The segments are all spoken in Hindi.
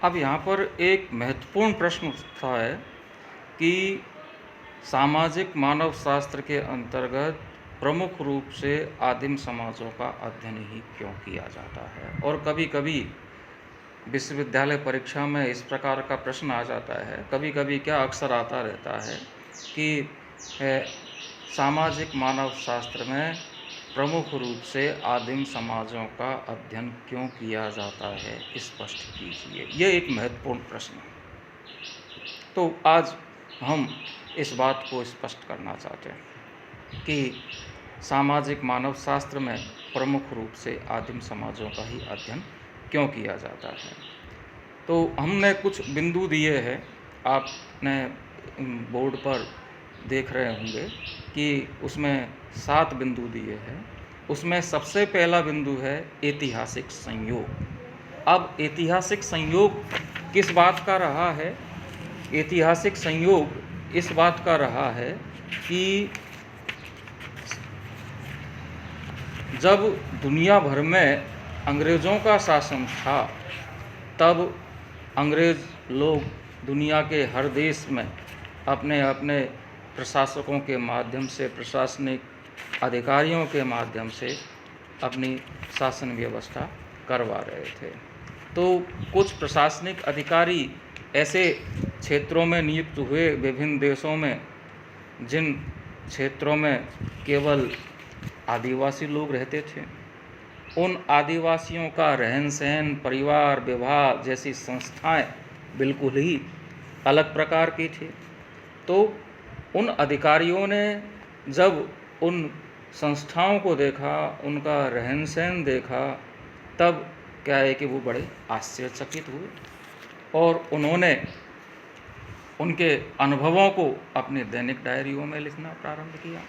अब यहाँ पर एक महत्वपूर्ण प्रश्न उठता है कि सामाजिक मानव शास्त्र के अंतर्गत प्रमुख रूप से आदिम समाजों का अध्ययन ही क्यों किया जाता है। और कभी-कभी विश्वविद्यालय परीक्षा में इस प्रकार का प्रश्न आ जाता है, कभी-कभी क्या अक्सर आता रहता है कि सामाजिक मानव शास्त्र में प्रमुख रूप से आदिम समाजों का अध्ययन क्यों किया जाता है, स्पष्ट कीजिए। यह एक महत्वपूर्ण प्रश्न है। तो आज हम इस बात को स्पष्ट करना चाहते हैं कि सामाजिक मानव शास्त्र में प्रमुख रूप से आदिम समाजों का ही अध्ययन क्यों किया जाता है। तो हमने कुछ बिंदु दिए हैं, आपने बोर्ड पर देख रहे होंगे कि उसमें 7 बिंदु दिए हैं। उसमें सबसे पहला बिंदु है ऐतिहासिक संयोग। अब ऐतिहासिक संयोग किस बात का रहा है? ऐतिहासिक संयोग इस बात का रहा है कि जब दुनिया भर में अंग्रेज़ों का शासन था, तब अंग्रेज़ लोग दुनिया के हर देश में अपने अपने प्रशासकों के माध्यम से, प्रशासनिक अधिकारियों के माध्यम से अपनी शासन व्यवस्था करवा रहे थे। तो कुछ प्रशासनिक अधिकारी ऐसे क्षेत्रों में नियुक्त हुए विभिन्न देशों में, जिन क्षेत्रों में केवल आदिवासी लोग रहते थे। उन आदिवासियों का रहन सहन, परिवार विवाह जैसी संस्थाएं बिल्कुल ही अलग प्रकार की थी। तो उन अधिकारियों ने जब उन संस्थाओं को देखा, उनका रहन सहन देखा, तब क्या है कि वो बड़े आश्चर्यचकित हुए और उन्होंने उनके अनुभवों को अपनी दैनिक डायरियों में लिखना प्रारंभ किया।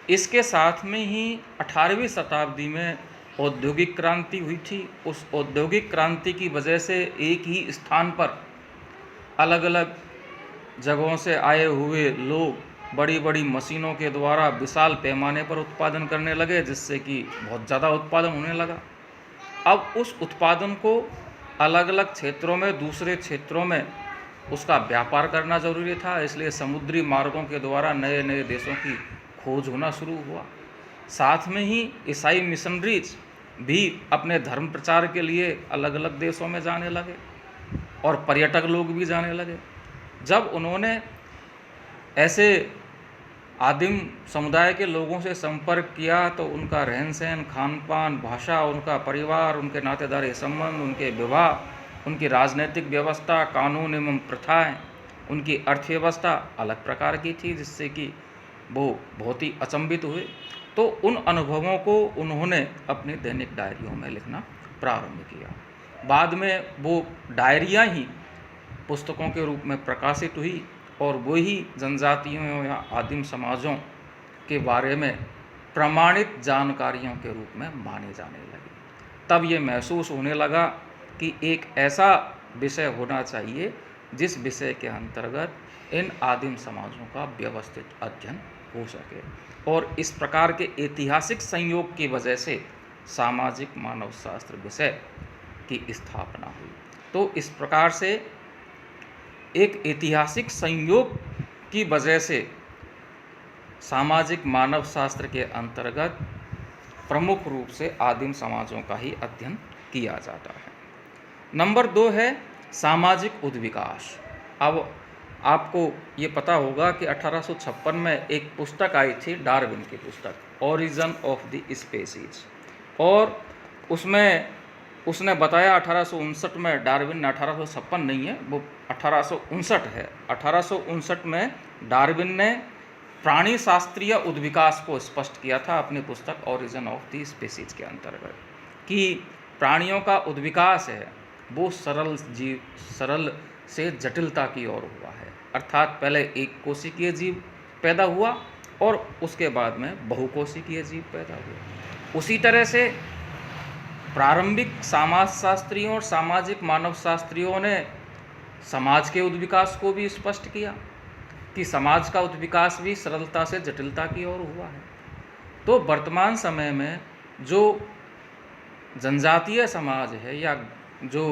इसके साथ में ही 18वीं शताब्दी में औद्योगिक क्रांति हुई थी। उस औद्योगिक क्रांति की वजह से एक ही स्थान पर अलग अलग जगहों से आए हुए लोग बड़ी बड़ी मशीनों के द्वारा विशाल पैमाने पर उत्पादन करने लगे, जिससे कि बहुत ज़्यादा उत्पादन होने लगा। अब उस उत्पादन को अलग अलग क्षेत्रों में, दूसरे क्षेत्रों में उसका व्यापार करना ज़रूरी था, इसलिए समुद्री मार्गों के द्वारा नए नए देशों की खोज होना शुरू हुआ। साथ में ही ईसाई मिशनरीज भी अपने धर्म प्रचार के लिए अलग अलग देशों में जाने लगे और पर्यटक लोग भी जाने लगे। जब उन्होंने ऐसे आदिम समुदाय के लोगों से संपर्क किया तो उनका रहन सहन, खान पान, भाषा, उनका परिवार, उनके नातेदारी संबंध, उनके विवाह, उनकी राजनीतिक व्यवस्था, कानून एवं प्रथाएं, उनकी अर्थव्यवस्था अलग प्रकार की थी, जिससे कि वो बहुत ही अचंभित हुए। तो उन अनुभवों को उन्होंने अपनी दैनिक डायरियों में लिखना प्रारंभ किया। बाद में वो डायरियाँ ही पुस्तकों के रूप में प्रकाशित हुई और वही जनजातियों या आदिम समाजों के बारे में प्रमाणित जानकारियों के रूप में माने जाने लगी। तब ये महसूस होने लगा कि एक ऐसा विषय होना चाहिए जिस विषय के अंतर्गत इन आदिम समाजों का व्यवस्थित अध्ययन हो सके। और इस प्रकार के ऐतिहासिक संयोग की वजह से सामाजिक मानव शास्त्र विषय की स्थापना हुई। तो इस प्रकार से एक ऐतिहासिक संयोग की वजह से सामाजिक मानव शास्त्र के अंतर्गत प्रमुख रूप से आदिम समाजों का ही अध्ययन किया जाता है। नंबर 2 है सामाजिक उद्विकास। अब आपको ये पता होगा कि 1856 में एक पुस्तक आई थी, डार्विन की पुस्तक ओरिजिन ऑफ द स्पीशीज, और उसमें उसने बताया 1859 में, डार्विन ने 1856 नहीं है, वो 1859 है। 1859 में डार्विन ने प्राणी शास्त्रीय उद्विकास को स्पष्ट किया था अपनी पुस्तक ओरिजिन ऑफ द स्पीशीज के अंतर्गत, कि प्राणियों का उद्विकास है वो सरल से जटिलता की ओर हुआ है। अर्थात पहले एक कोशिकीय जीव पैदा हुआ और उसके बाद में बहुकोशिकीय जीव पैदा हुए। उसी तरह से प्रारंभिक समाजशास्त्रियों और सामाजिक मानव शास्त्रियों ने समाज के उद्विकास को भी स्पष्ट किया कि समाज का उद्विकास भी सरलता से जटिलता की ओर हुआ है। तो वर्तमान समय में जो जनजातीय समाज है या जो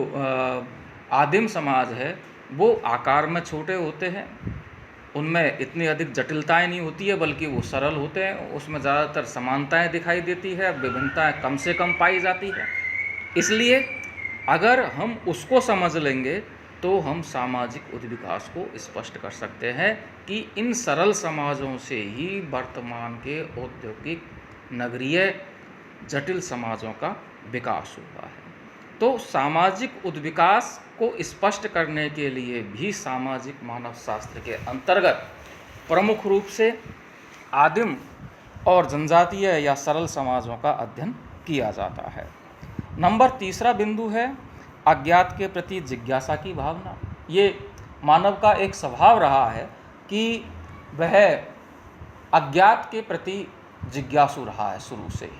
आदिम समाज है वो आकार में छोटे होते हैं, उनमें इतनी अधिक जटिलताएं नहीं होती है, बल्कि वो सरल होते हैं, उसमें ज़्यादातर समानताएं दिखाई देती है, विभिन्नताएं कम से कम पाई जाती है। इसलिए अगर हम उसको समझ लेंगे तो हम सामाजिक उद्विकास को स्पष्ट कर सकते हैं कि इन सरल समाजों से ही वर्तमान के औद्योगिक नगरीय जटिल समाजों का विकास हुआ है। तो सामाजिक उद्विकास को स्पष्ट करने के लिए भी सामाजिक मानव शास्त्र के अंतर्गत प्रमुख रूप से आदिम और जनजातीय या सरल समाजों का अध्ययन किया जाता है। नंबर तीसरा बिंदु है अज्ञात के प्रति जिज्ञासा की भावना। ये मानव का एक स्वभाव रहा है कि वह अज्ञात के प्रति जिज्ञासु रहा है शुरू से ही।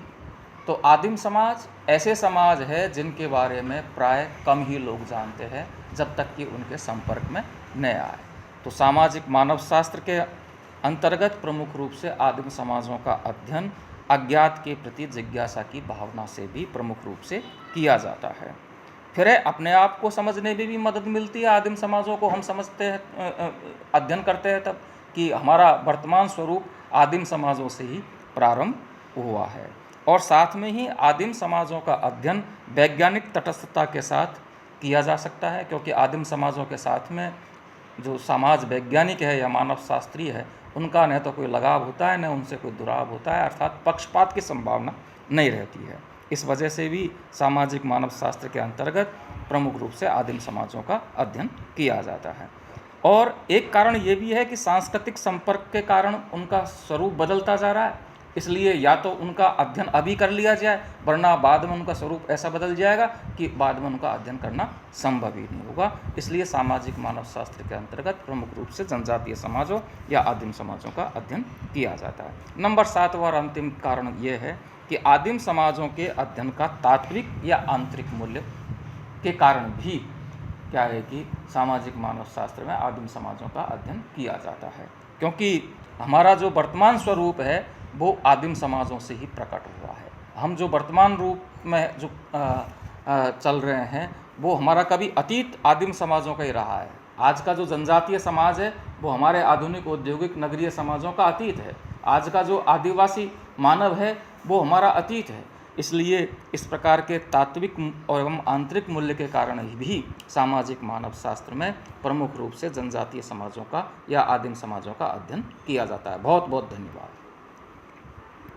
तो आदिम समाज ऐसे समाज है जिनके बारे में प्राय कम ही लोग जानते हैं जब तक कि उनके संपर्क में न आए। तो सामाजिक मानव शास्त्र के अंतर्गत प्रमुख रूप से आदिम समाजों का अध्ययन अज्ञात के प्रति जिज्ञासा की भावना से भी प्रमुख रूप से किया जाता है। फिर अपने आप को समझने में भी मदद मिलती है। आदिम समाजों को हम समझते हैं, अध्ययन करते हैं तब कि हमारा वर्तमान स्वरूप आदिम समाजों से ही प्रारंभ हुआ है। और साथ में ही आदिम समाजों का अध्ययन वैज्ञानिक तटस्थता के साथ किया जा सकता है, क्योंकि आदिम समाजों के साथ में जो समाज वैज्ञानिक है या मानव शास्त्री है उनका न तो कोई लगाव होता है न उनसे कोई दुराव होता है, अर्थात पक्षपात की संभावना नहीं रहती है। इस वजह से भी सामाजिक मानव शास्त्र के अंतर्गत प्रमुख रूप से आदिम समाजों का अध्ययन किया जाता है। और एक कारण ये भी है कि सांस्कृतिक संपर्क के कारण उनका स्वरूप बदलता जा रहा है, इसलिए या तो उनका अध्ययन अभी कर लिया जाए, वरना बाद में उनका स्वरूप ऐसा बदल जाएगा कि बाद में उनका अध्ययन करना संभव ही नहीं होगा। इसलिए सामाजिक मानव शास्त्र के अंतर्गत प्रमुख रूप से जनजातीय समाजों या आदिम समाजों का अध्ययन किया जाता है। नंबर 7 और अंतिम कारण ये है कि आदिम समाजों के अध्ययन का तात्विक या आंतरिक मूल्य के कारण भी क्या है कि सामाजिक मानव शास्त्र में आदिम समाजों का अध्ययन किया जाता है, क्योंकि हमारा जो वर्तमान स्वरूप है वो आदिम समाजों से ही प्रकट हुआ है। हम जो वर्तमान रूप में जो चल रहे हैं वो हमारा कभी अतीत आदिम समाजों का ही रहा है। आज का जो जनजातीय समाज है वो हमारे आधुनिक औद्योगिक नगरीय समाजों का अतीत है। आज का जो आदिवासी मानव है वो हमारा अतीत है। इसलिए इस प्रकार के तात्विक एवं आंतरिक मूल्य के कारण ही भी सामाजिक मानव शास्त्र में प्रमुख रूप से जनजातीय समाजों का या आदिम समाजों का अध्ययन किया जाता है। बहुत बहुत धन्यवाद।